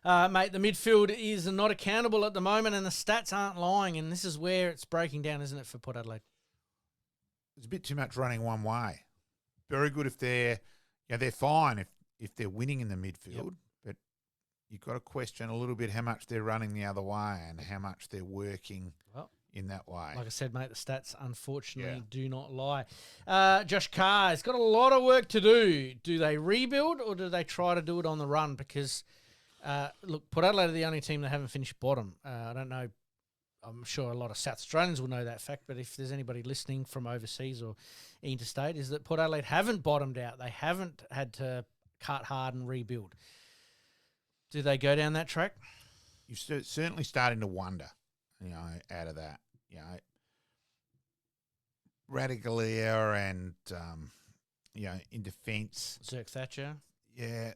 Mate, the midfield is not accountable at the moment and the stats aren't lying, and this is where it's breaking down, isn't it, for Port Adelaide? There's a bit too much running one way. Very good if they're fine if they're winning in the midfield, but you've got to question a little bit how much they're running the other way and how much they're working in that way. Like I said, mate, the stats unfortunately do not lie. Josh Carr has got a lot of work to do. Do they rebuild or do they try to do it on the run? Because, look, Port Adelaide are the only team that haven't finished bottom. I don't know. I'm sure a lot of South Australians will know that fact, but if there's anybody listening from overseas or interstate, is that Port Adelaide haven't bottomed out. They haven't had to cut hard and rebuild. Do they go down that track? You're certainly starting to wonder, out of that. Radicalier and, in defence. Zirk Thatcher. Yeah,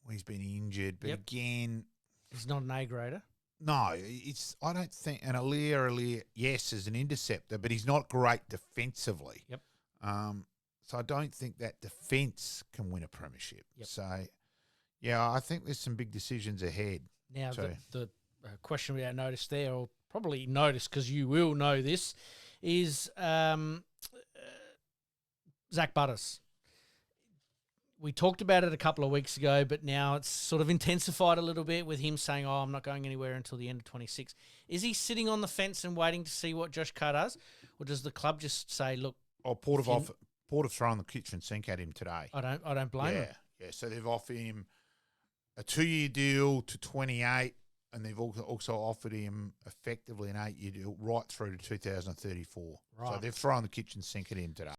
he's been injured, but again... He's not an A-grader. No, I don't think, and Aliir, yes, is an interceptor, but he's not great defensively. Yep. So I don't think that defence can win a premiership. Yep. So, I think there's some big decisions ahead. Now, the question without notice there, or probably notice because you will know this, is Zach Butters. We talked about it a couple of weeks ago, but now it's sort of intensified a little bit with him saying, I'm not going anywhere until the end of 26. Is he sitting on the fence and waiting to see what Josh Carr does? Or does the club just say, look... Port have thrown the kitchen sink at him today. I don't blame him. Yeah, so they've offered him a 2-year deal to 28, and they've also offered him effectively an 8-year deal right through to 2034. Right. So they've thrown the kitchen sink at him today.